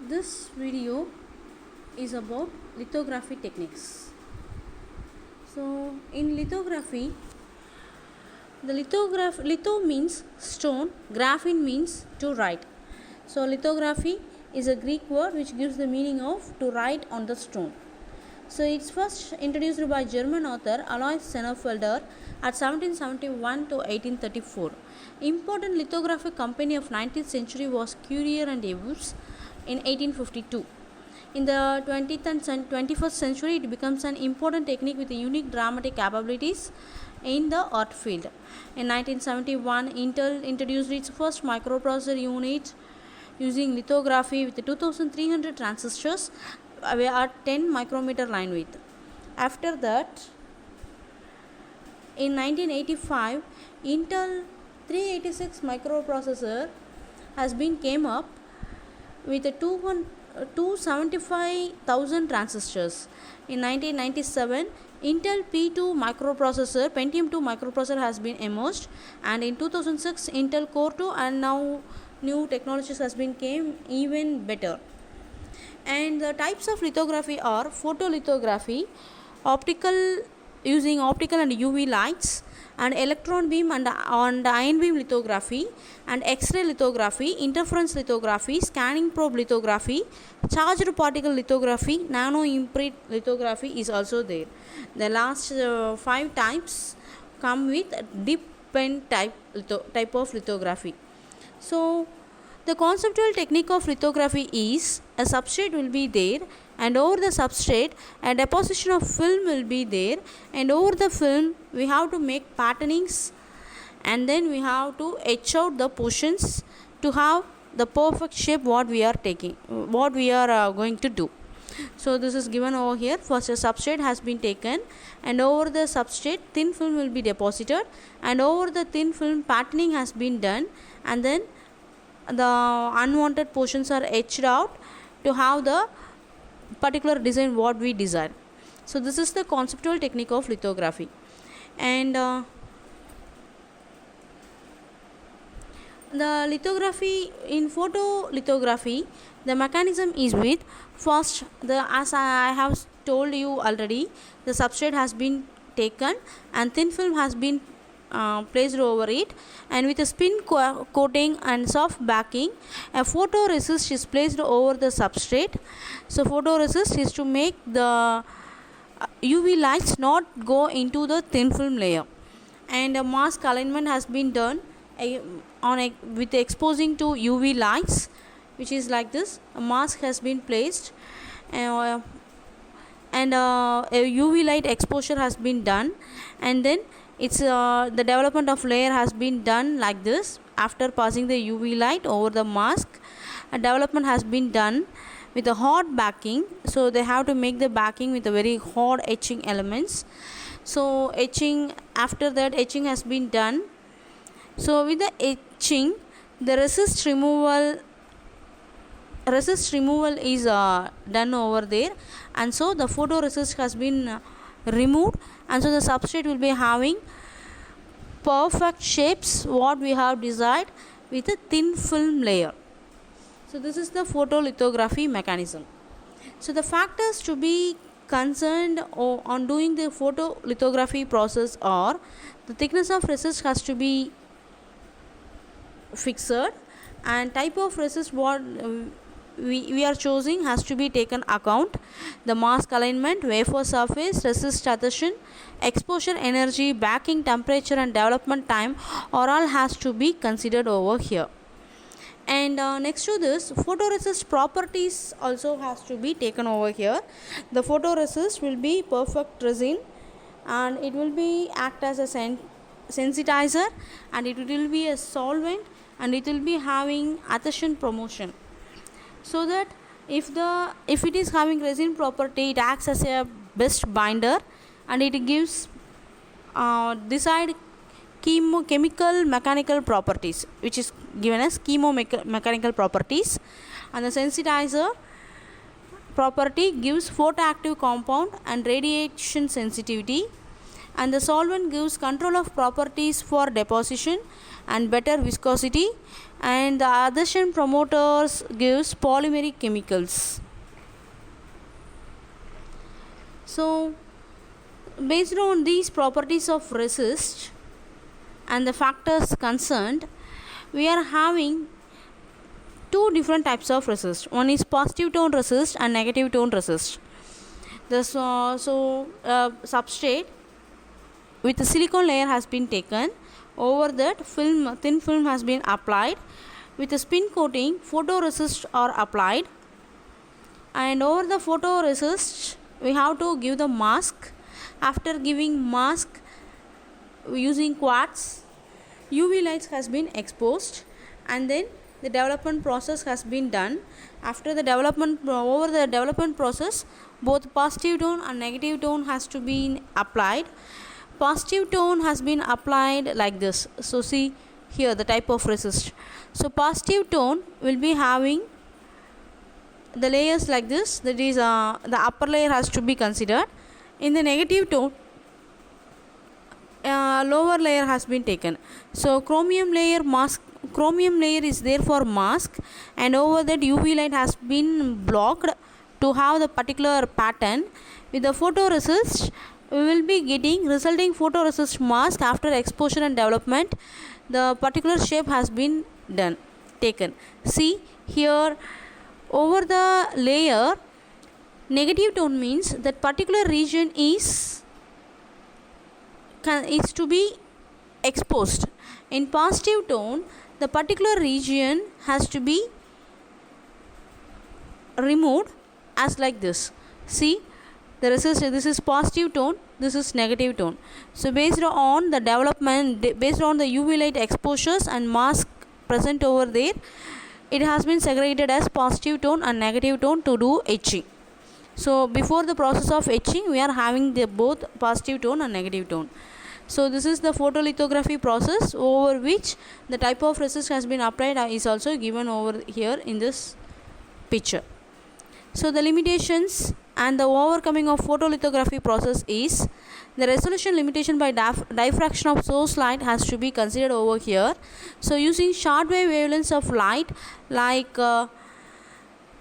This video is about lithography techniques. So, in lithography, litho means stone, graphene means to write. So, lithography is a Greek word which gives the meaning of to write on the stone. So, it's first introduced by German author Alois Senefelder at 1771 to 1834. Important lithographic company of 19th century was Currier and Ives in 1852. In the 20th and 21st century, it becomes an important technique with unique dramatic capabilities in the art field. In 1971, Intel introduced its first microprocessor unit using lithography with 2300 transistors at 10 micrometer line width. After that, in 1985, Intel 386 microprocessor has been came up with 275,000 transistors. In 1997, Intel P2 microprocessor, Pentium 2 microprocessor has been emerged, and in 2006, Intel Core 2, and now new technologies has been came even better. And the types of lithography are photolithography, using optical and UV lights, and electron beam and ion beam lithography, and X-ray lithography, interference lithography, scanning probe lithography, charged particle lithography, nano imprint lithography is also there. The last 5 types come with dip pen type of lithography. So the conceptual technique of lithography is a substrate will be there, and over the substrate a deposition of film will be there, and over the film we have to make patternings, and then we have to etch out the portions to have the perfect shape what we are going to do. So this is given over here. First a substrate has been taken, and over the substrate thin film will be deposited, and over the thin film patterning has been done, and then the unwanted portions are etched out to have the particular design what we desire. So this is the conceptual technique of lithography. And the lithography, in photolithography, the mechanism is with first, as I have told you already, the substrate has been taken and thin film has been placed over it, and with a spin coating and soft backing, a photoresist is placed over the substrate. So photoresist is to make the UV lights not go into the thin film layer, and a mask alignment has been done with exposing to UV lights, which is like this. A mask has been placed, and a UV light exposure has been done, and then it's the development of layer has been done like this. After passing the UV light over the mask, a development has been done with a hot backing. So they have to make the backing with a very hot etching elements. So after that etching has been done. So with the etching, the resist removal is done over there, and so the photoresist has been removed, and so the substrate will be having perfect shapes what we have desired with a thin film layer. So this is the photolithography mechanism. So the factors to be concerned on doing the photolithography process are: the thickness of resist has to be fixed, and type of resist what we are choosing has to be taken account. The mask alignment, wafer surface, resist adhesion, exposure energy, backing temperature, and development time are all has to be considered over here. And next to this, photoresist properties also has to be taken over here. The photoresist will be perfect resin, and it will be act as a sensitizer, and it will be a solvent, and it will be having adhesion promotion. So that if it is having resin property, it acts as a best binder, and it gives desired chemical mechanical properties, which is given as mechanical properties. And the sensitizer property gives photoactive compound and radiation sensitivity, and the solvent gives control of properties for deposition and better viscosity, and the adhesion promoters gives polymeric chemicals. So based on these properties of resist and the factors concerned, we are having two different types of resist. One is positive tone resist and negative tone resist. The substrate with the silicone layer has been taken. Over that, thin film has been applied. With a spin coating, photoresist are applied, and over the photoresist we have to give the mask. After giving mask using quartz, UV lights has been exposed, and then the development process has been done. After the development process, both positive tone and negative tone has to be applied. Positive tone has been applied like this. So see here the type of resist. So positive tone will be having the layers like this, that is the upper layer has to be considered. In the negative tone, lower layer has been taken. So chromium layer is there for mask, and over that UV light has been blocked to have the particular pattern. With the photoresist, we will be getting resulting photoresist mask. After exposure and development, the particular shape has been taken. See here, over the layer, negative tone means that particular region is to be exposed. In positive tone, the particular region has to be removed, as like this. See the resistance, this is positive tone, this is negative tone. So based on the development, based on the UV light exposures and mask present over there, it has been segregated as positive tone and negative tone to do etching. So before the process of etching, we are having the both positive tone and negative tone. So this is the photolithography process, over which the type of resist has been applied is also given over here in this picture. So the limitations and the overcoming of photolithography process is the resolution limitation by diffraction of source light has to be considered over here. So using short wave wavelengths of light like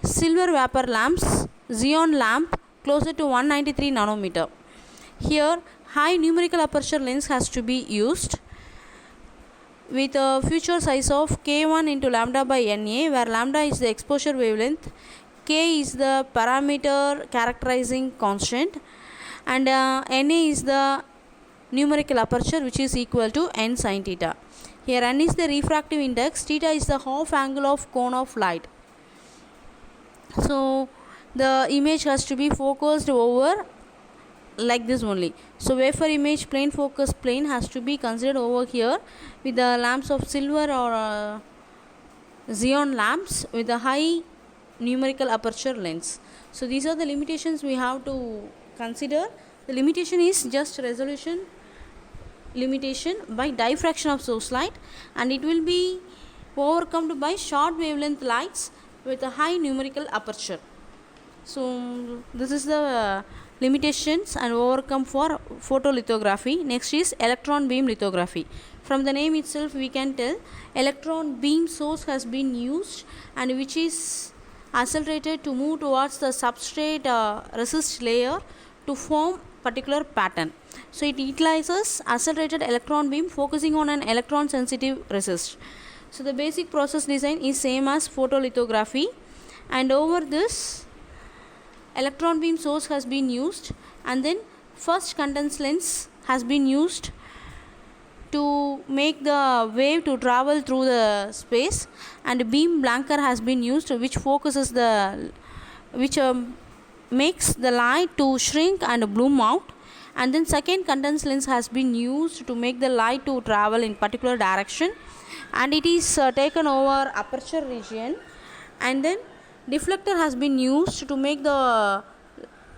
silver vapor lamps, xenon lamp closer to 193 nanometer. Here high numerical aperture lens has to be used with a future size of k1 into lambda by Na, where lambda is the exposure wavelength, k is the parameter characterizing constant, and Na is the numerical aperture, which is equal to n sin theta. Here n is the refractive index, theta is the half angle of cone of light. So the image has to be focused over like this only. So wafer image plane focus plane has to be considered over here with the lamps of silver or xenon lamps with a high numerical aperture lens. So these are the limitations we have to consider. The limitation is just resolution limitation by diffraction of source light, and it will be overcome by short wavelength lights with a high numerical aperture. So this is the limitations and overcome for photolithography. Next is electron beam lithography. From the name itself we can tell electron beam source has been used, and which is accelerated to move towards the substrate resist layer to form particular pattern. So it utilizes accelerated electron beam focusing on an electron sensitive resist. So the basic process design is same as photolithography, and over this electron beam source has been used, and then first condense lens has been used to make the wave to travel through the space, and beam blanker has been used, which focuses makes the light to shrink and bloom out, and then second condense lens has been used to make the light to travel in particular direction, and it is taken over aperture region, and then deflector has been used to make the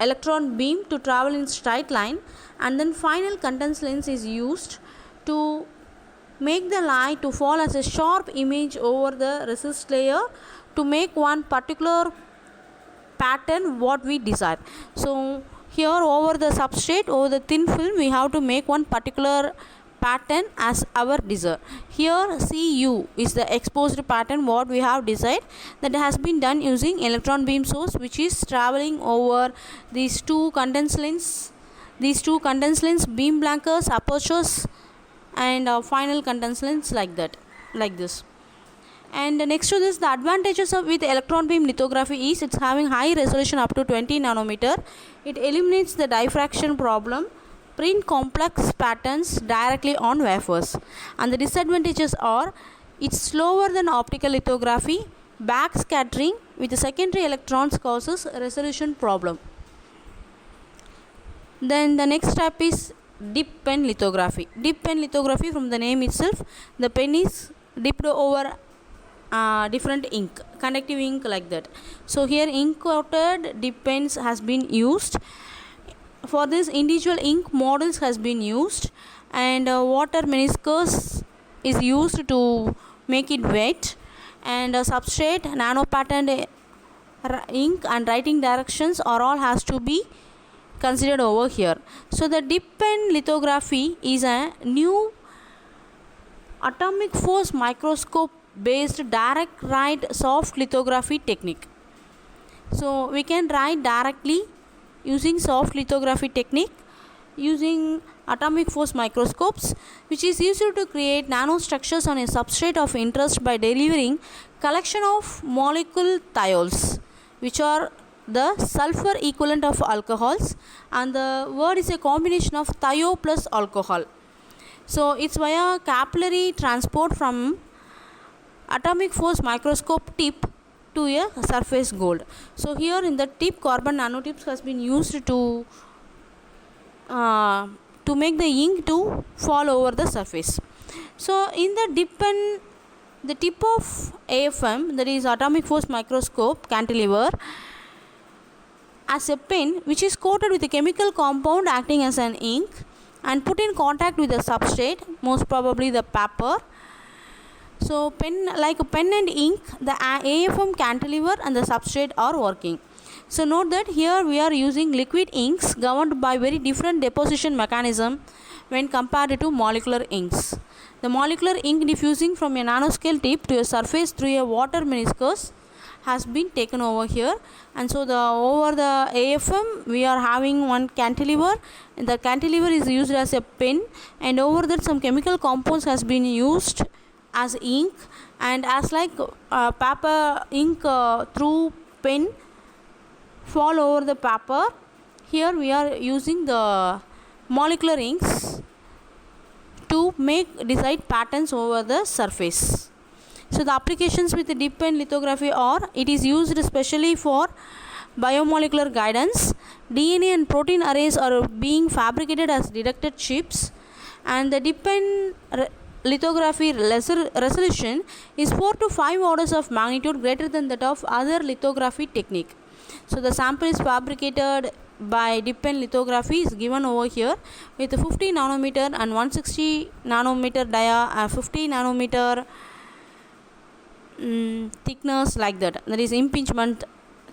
electron beam to travel in straight line, and then final condense lens is used to make the light to fall as a sharp image over the resist layer to make one particular pattern what we desire. So here over the substrate, over the thin film, we have to make one particular pattern as our desire. Here CU is the exposed pattern what we have decided, that has been done using electron beam source, which is traveling over these two condense lens, beam blankers, apertures, and final condense lens, like this. And next to this, the advantages of with electron beam lithography is it's having high resolution up to 20 nanometer. It eliminates the diffraction problem, print complex patterns directly on wafers. And the disadvantages are it's slower than optical lithography, backscattering with the secondary electrons causes resolution problem. Then the next step is dip pen lithography. Dip pen lithography, from the name itself, the pen is dipped over different ink, conductive ink, like that. So here ink coated dip pens has been used. For this, individual ink models has been used, and water meniscus is used to make it wet, and substrate, nano patterned ink, and writing directions are all has to be considered over here. So the dip pen lithography is a new atomic force microscope based direct write soft lithography technique. So we can write directly using soft lithography technique using atomic force microscopes, which is used to create nanostructures on a substrate of interest by delivering collection of molecule thiols, which are the sulfur equivalent of alcohols, and the word is a combination of thio plus alcohol. So it's via capillary transport from atomic force microscope tip to a surface gold. So here in the tip, carbon nanotips has been used to make the ink to fall over the surface. So in the dip pen, the tip of AFM, that is atomic force microscope cantilever, as a pen which is coated with a chemical compound acting as an ink and put in contact with the substrate, most probably the paper. So pen, like a pen and ink, the AFM cantilever and the substrate are working. So note that here we are using liquid inks governed by very different deposition mechanism when compared to molecular inks. The molecular ink diffusing from a nanoscale tip to a surface through a water meniscus has been taken over here, and so over the AFM we are having one cantilever, and the cantilever is used as a pen, and over that some chemical compounds has been used as ink, and as like paper ink through pen fall over the paper, here we are using the molecular inks to decide patterns over the surface. So the applications with the dip pen lithography are, it is used especially for biomolecular guidance. DNA and protein arrays are being fabricated as detected chips, and the dip pen lithography resolution is 4 to 5 orders of magnitude greater than that of other lithography technique. So the sample is fabricated by dip pen lithography is given over here with 50 nanometer and 160 nanometer dia, 50 nanometer thickness, like that is impingement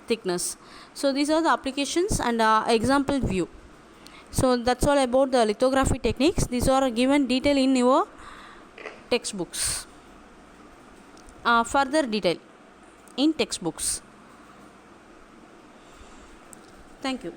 thickness. So these are the applications and example view. So that's all about the lithography techniques. These are given detail in your textbooks, further detail in textbooks. Thank you.